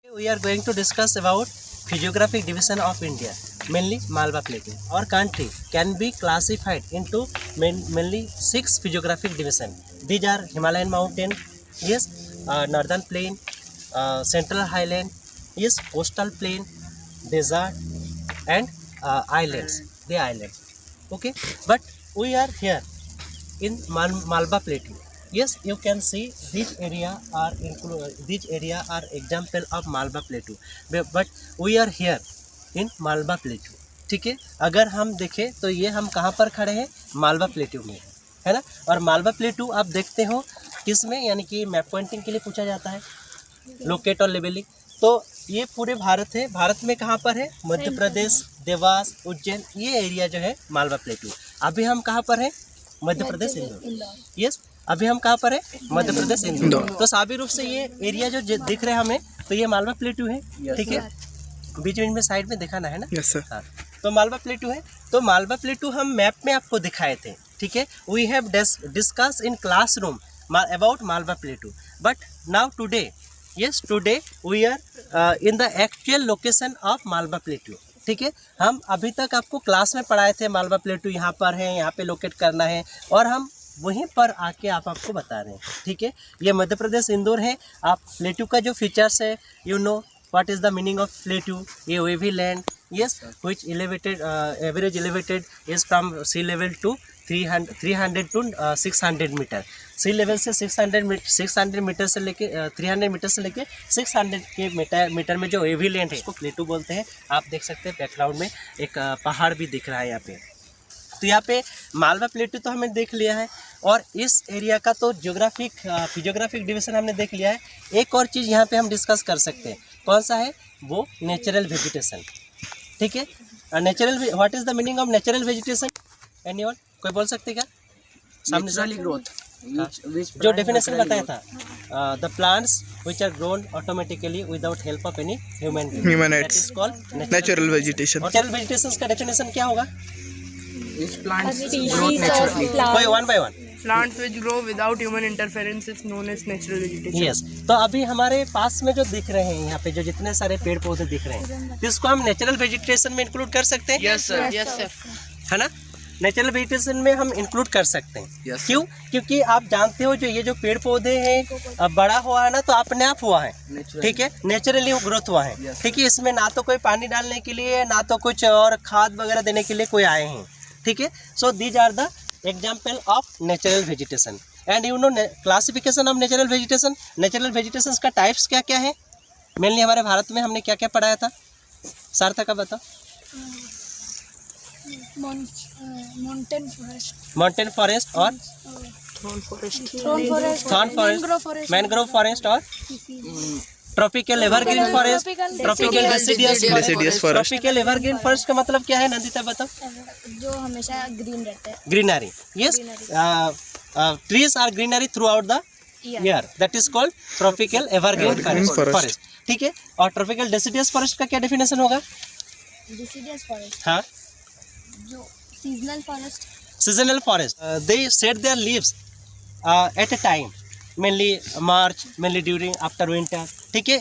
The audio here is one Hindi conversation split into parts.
We are going to discuss about physiographic division of India, mainly Malwa Plateau. Our country can be classified into mainly 6 physiographic division. These are Himalayan mountain, yes, northern plain, central highland, yes, coastal plain, desert, and islands. The islands. Okay, but we are here in Malwa Plateau. Yes, you can see these area are example of Malwa Plateau. But we are here in Malwa Plateau. ठीक है, अगर हम देखें तो ये हम कहाँ पर खड़े हैं, मालवा प्लेटू में, है ना। और मालवा प्लेटू आप देखते हो किस में, यानी कि मैप पॉइंटिंग के लिए पूछा जाता है, लोकेट और लेवलिंग। तो ये पूरे भारत है, भारत में कहाँ पर है, मध्य प्रदेश, देवास, उज्जैन, ये एरिया जो है मालवा प्लेटू। अभी हम कहाँ पर हैं, मध्य प्रदेश इंदौर। यस, अभी हम कहाँ पर है, मध्य प्रदेश इंदौर। तो स्वाभाविक रूप से ये एरिया जो दिख रहा है हमें, तो ये मालवा प्लेटू है। ठीक है, बीच में साइड में दिखाना है ना। Yes sir. हाँ, तो मालवा प्लेटू है। तो मालवा प्लेटू हम मैप में आपको दिखाए थे। ठीक है, we have discuss in classroom about Malwa plateau, but now today, yes, today we are in the actual location of Malwa plateau. ठीक है, हम अभी तक आपको क्लास में पढ़ाए थे मालवा प्लेटू यहाँ पर है, यहाँ पे लोकेट करना है, और हम वहीं पर आके आपको बता रहे हैं। ठीक है, ये मध्य प्रदेश इंदौर है। आप प्लेटू का जो फीचर्स है, you know what is the meaning of plateau, ये wavy land, yes, which elevated average elevated is from sea level to 300 to 600 metre. Sea level से 600 मीटर से लेके 300 मीटर से लेके 600 के मीटर में जो वेवी लैंड है, इसको प्लेटू बोलते हैं। आप देख सकते हैं बैकग्राउंड में एक पहाड़ भी दिख रहा है यहाँ पे। तो यहाँ पे मालवा प्लेटू तो हमने देख लिया है, और इस एरिया का तो फिजियोग्राफिक डिवीजन हमने देख लिया है। एक और चीज़ यहाँ पे हम डिस्कस कर सकते हैं, कौन सा है वो, नेचुरल वेजिटेशन। ठीक है, natural, what is the meaning of natural vegetation, anyone, कोई बोल सकते क्या सामने से? ग्रोथ, जो डेफिनेशन बताया था, the plants which are grown automatically without help of any human acts, natural vegetation. Natural vegetation का डेफिनेशन क्या होगा? कोई one by one. Plants which grow without human interference is known as natural vegetation. Yes, तो अभी हमारे पास में जो दिख रहे हैं यहाँ पे जो जितने सारे पेड़ पौधे दिख रहे हैं, तो इसको हम नेचुरल वेजिटेशन में इंक्लूड कर सकते हैं। Yes sir. Yes sir. है ना, नेचुरल वेजिटेशन में हम इंक्लूड कर सकते हैं। Yes, क्यों? क्योंकि आप जानते हो जो ये जो पेड़ पौधे हैं बड़ा हुआ है ना, तो अपने आप हुआ है। ठीक है, नेचुरली वो ग्रोथ हुआ है। ठीक है, इसमें ना तो कोई पानी डालने के लिए, ना तो कुछ और खाद वगैरह देने के लिए कोई आए हैं। ठीक है, so these are the example of natural vegetation. And you know classification of natural vegetation. Natural vegetation का टाइप्स क्या क्या है, मेनली हमारे भारत में हमने क्या क्या पढ़ाया था, सार्थक का बताओ। माउंटेन फॉरेस्ट और Thorn forest. Thorn forest, mangrove forest और tropical evergreen forest, tropical deciduous forest. Tropical evergreen forest का मतलब क्या है, नंदिता बताओ। जो हमेशा ग्रीन रहता है, greenery, yes, trees are greenery through out the year, that is called tropical evergreen forest. ठीक है, और ट्रॉपिकल डेसिडियस फॉरेस्ट का क्या डेफिनेशन होगा? डिसीडियस फॉरेस्ट, हाँ, जो seasonal forest, seasonal forest, they shade there leaves at a time, mainly March, mainly during after winter. ठीक है,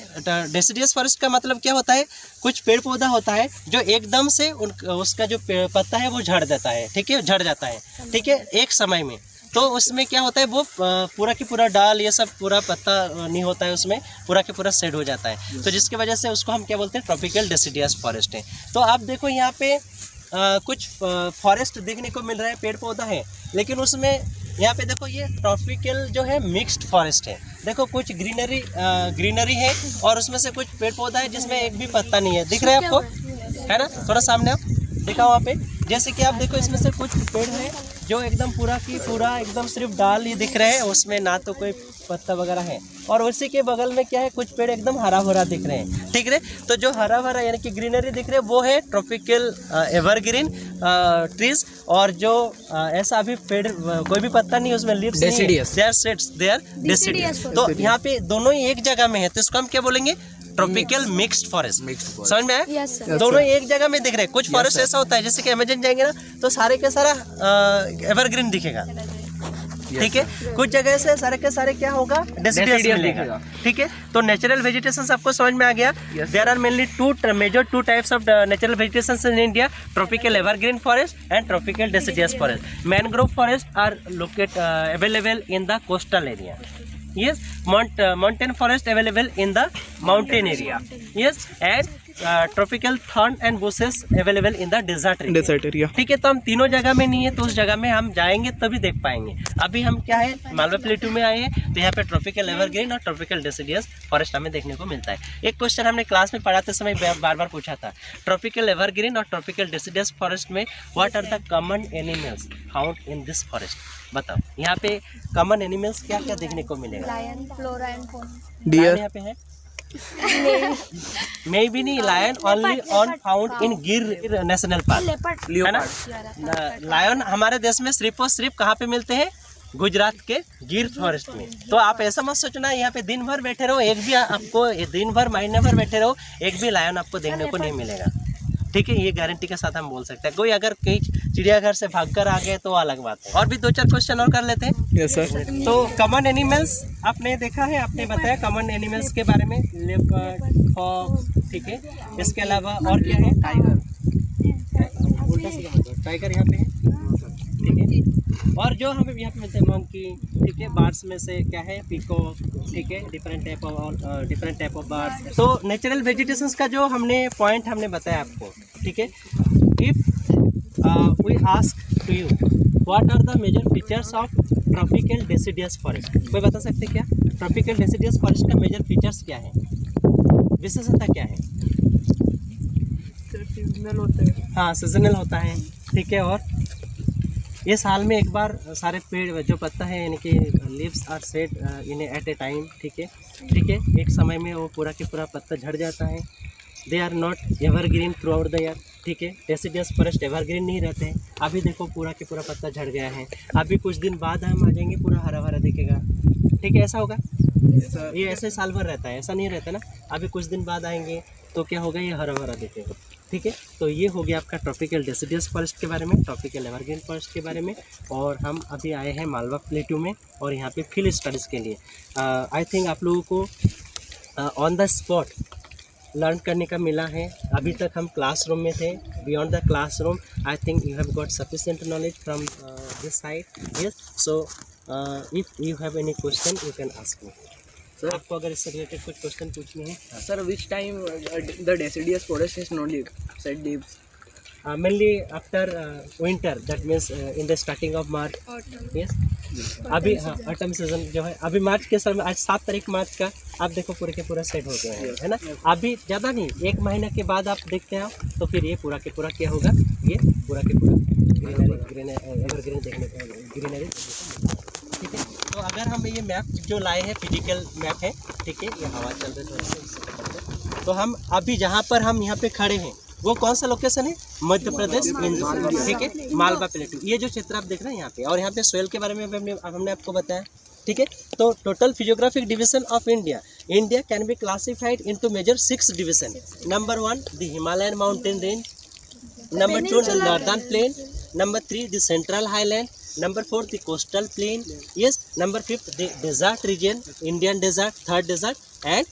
डेसिडियस फॉरेस्ट का मतलब क्या होता है, कुछ पेड़ पौधा होता है जो एकदम से उसका जो पत्ता है वो झड़ देता है। ठीक है, झड़ जाता है। ठीक है, एक समय में, तो उसमें क्या होता है, वो पूरा की पूरा डाल, ये सब पूरा पत्ता नहीं होता है, उसमें पूरा के पूरा शेड हो जाता है। तो जिसकी वजह से उसको हम क्या बोलते हैं, ट्रॉपिकल डेसिडियस फॉरेस्ट है। तो आप देखो यहाँ पे कुछ फॉरेस्ट देखने को मिल रहा है, पेड़ पौधा है, लेकिन उसमें यहाँ पे देखो ये ट्रॉपिकल जो है मिक्स्ड फॉरेस्ट है। देखो कुछ ग्रीनरी है, और उसमें से कुछ पेड़ पौधा है जिसमें एक भी पत्ता नहीं है। दिख रहा है आपको, है ना, थोड़ा सामने आप देखा वहाँ पे, जैसे कि आप देखो इसमें से कुछ पेड़ है जो एकदम पूरा की पूरा एकदम सिर्फ डाल ही दिख रहे हैं, उसमें ना तो कोई पत्ता वगैरह है, और उसी के बगल में क्या है, कुछ पेड़ एकदम हरा भरा दिख रहे हैं। ठीक है, तो जो हरा भरा यानी कि ग्रीनरी दिख रहे हैं वो है ट्रॉपिकल एवरग्रीन ट्रीज, और जो ऐसा अभी पेड़ कोई भी पत्ता नहीं, उसमें लीव्स नहीं है, दे आर डेसिडियस। तो यहाँ पे दोनों ही एक जगह में है, तो इसको हम क्या बोलेंगे, ट्रॉपिकल मिक्स्ड फॉरेस्ट। समझ में आया? Yes sir. दोनों एक जगह में दिख रहे हैं। कुछ फॉरेस्ट ऐसा होता है जैसे कि अमेजन जाएंगे ना, तो सारे के सारा एवरग्रीन दिखेगा, ठीक है। कुछ जगह से सारे के सारे क्या होगा, डेसिडियस मिलेगा, ठीक है। तो नेचुरल वेजिटेशन आपको समझ में आ गया। There are mainly two types of natural vegetation in India, tropical evergreen forest and tropical deciduous forest. Mangrove forest are locate available in the coastal area, yes. Mountain forest available in the mountain area, yes. And tropical thorn and bushes available in the desert area. ठीक है। तो हम तीनों जगह में नहीं है, तो उस जगह में हम जाएंगे तभी देख पाएंगे। अभी हम क्या है, मालवा प्लेटू में आए हैं, तो यहाँ पे ट्रॉपिकल एवरग्रीन और ट्रॉपिकल डेसिडियस फॉरेस्ट हमें देखने को मिलता है। एक क्वेश्चन हमने क्लास में पढ़ाते समय बार बार पूछा था, ट्रॉपिकल एवरग्रीन और ट्रॉपिकल डेसिडियस फॉरेस्ट में what are the common animals found in this forest. बताओ यहाँ पे कॉमन एनिमल्स क्या क्या देखने को मिलेगा। Lion, flora and fauna. Deer यहाँ पे है मे भी नहीं, lion only on found in Gir national park, है ना। लायन हमारे देश में सिर्फ और सिर्फ कहाँ पे मिलते हैं, गुजरात के गिर फॉरेस्ट में। तो आप ऐसा मत सोचना यहाँ पे दिन भर बैठे रहो, एक भी आपको दिन भर महीने भर बैठे रहो, एक भी लायन आपको देखने को नहीं मिलेगा, ठीक है। ये गारंटी के साथ हम बोल सकते हैं। कोई अगर कहीं चिड़ियाघर से भागकर आ गए तो अलग बात है। और भी 2-4 क्वेश्चन और कर लेते हैं। Yes sir. तो कॉमन एनिमल्स आपने देखा है, आपने बताया कॉमन एनिमल्स के बारे में, लेपर्ड, फॉक्स, ठीक है। इसके अलावा और क्या है, टाइगर यहाँ पे है, ठीक है। और जो हमें यहाँ पे मिलते हैं मंकी, ठीक है। बर्ड्स में से क्या है, पीकॉक, ठीक है। Different type of birds. तो नेचुरल वेजिटेशंस का जो हमने पॉइंट हमने बताया आपको, ठीक है। If we ask to you what are the major features of tropical deciduous forest, कोई बता सकते क्या ट्रॉपिकल डेसिडियस फॉरेस्ट का मेजर फीचर्स क्या है, विशेषता क्या है। सीजनल होते हैं। हाँ, सीजनल होता है, ठीक है। और ये साल में एक बार सारे पेड़ जो पत्ता है, यानी कि leaves are set in at a time, ठीक है, ठीक है। एक समय में वो पूरा के पूरा पत्ता झड़ जाता है। They are not evergreen through out the year, ठीक है। डेसिडियस फॉरेस्ट एवरग्रीन नहीं रहते हैं। अभी देखो पूरा के पूरा पत्ता झड़ गया है, अभी कुछ दिन बाद हम आ जाएंगे, पूरा हरा भरा दिखेगा, ठीक है। ऐसा होगा, ये ऐसे साल भर रहता है, ऐसा नहीं रहता ना। अभी कुछ दिन बाद आएंगे तो क्या होगा, ये हरा भरा दिखेगा, ठीक है। तो ये हो गया आपका ट्रॉपिकल डेसिडियस फॉरेस्ट के बारे में, ट्रॉपिकल एवरग्रीन फॉरेस्ट के बारे में। और हम अभी आए हैं मालवा प्लेटू में, और यहाँ पे फील्ड स्टडीज़ के लिए आई थिंक आप लोगों को ऑन द स्पॉट लर्न करने का मिला है। अभी तक हम क्लासरूम में थे, beyond the classroom I think you have got sufficient knowledge from this side, yes. So if you have any question you can ask me. Sir आपको अगर इससे रिलेटेड कुछ क्वेश्चन पूछने हैं। Sir, which time the deciduous forest is no set leaves? Mainly after winter, that means in the starting of March. Yes. अभी हाँ, ऑटम सीजन जो है, अभी मार्च के समय, आज 7 तारीख मार्च का, आप देखो पूरे के पूरा सेट हो गया है ना। अभी ज़्यादा नहीं, 1 महीने के बाद आप देखते हो तो फिर ये पूरा के पूरा क्या होगा, ये पूरा के पूरा एवरग्रीन देखने को, ग्रीनरी, ठीक है। तो अगर हम ये मैप जो लाए हैं, फिजिकल मैप है, ठीक है। ये हवा चल रही है, तो हम अभी जहाँ पर हम यहाँ पे खड़े हैं वो कौन सा लोकेशन है, मध्य प्रदेश, ठीक है, मालवा प्लेटू। ये जो क्षेत्र आप देख रहे हैं यहाँ पे, और यहाँ पे सोयल के बारे में हमने आपको बताया, ठीक है। तो total physiographic division of India can be classified into major 6 division. Number 1 the Himalayan mountain range, number 2 the northern plain, number 3 the central highland, number 4 the coastal plain, yes. Number 5 the desert region, Indian desert, third desert and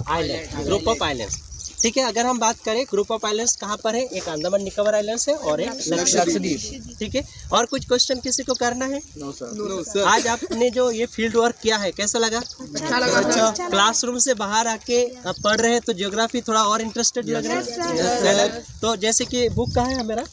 island, group of islands, ठीक है। अगर हम बात करें ग्रुप ऑफ आइलैंड्स कहाँ पर है, एक अंडमान निकोबार आइलैंड्स है और एक लक्षद्वीप, ठीक है। और कुछ क्वेश्चन किसी को करना है? No sir. आज आपने जो ये फील्ड वर्क किया है कैसा लगा? अच्छा। क्लासरूम से बाहर आके पढ़ रहे हैं तो ज्योग्राफी थोड़ा और इंटरेस्टेड लग रहा है। तो जैसे कि बुक कहाँ है मेरा,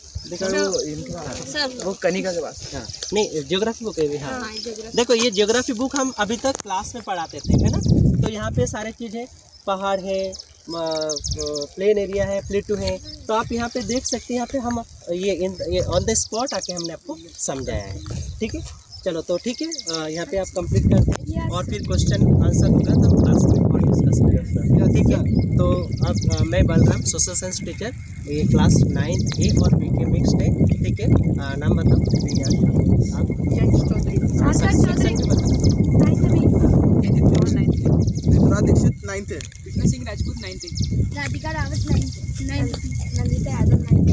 वो कनिका के पास। हाँ, नहीं ज्योग्राफी बुक है। हाँ, देखो ये ज्योग्राफी बुक हम अभी तक क्लास में पढ़ाते थे, है ना। तो यहाँ पे सारे चीज़ है, पहाड़ है, प्लेन एरिया है, प्लेटू है। तो आप यहाँ पे देख सकते हैं, यहाँ पे हम ये ऑन द स्पॉट आके हमने आपको समझाया है, ठीक है। चलो तो ठीक है, यहाँ पे आप कंप्लीट करते हैं और फिर क्वेश्चन आंसर होगा तो क्लास में और डिस्कस करेंगे, ठीक है। तो अब मैं बलराम, सोशल साइंस टीचर, ये क्लास 9th A और B के मिक्स्ड है, ठीक है। नाम बताओ आप। Dixit 9th, Singh Rajput 9th, Radhika Rawat 9th, Nandita Yadav 9th,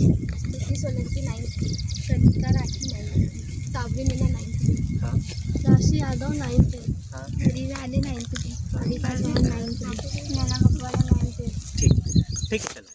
Solanki 9th, Kanika Rathi 9th, Tawari Meena 9th। हाँ राशि यादव 9th पे, हाँ रीवा आले 9th पे, मोनिका चौहान 9th पे, नैना कपवाला 9th पे। ठीक ठीक है चलो।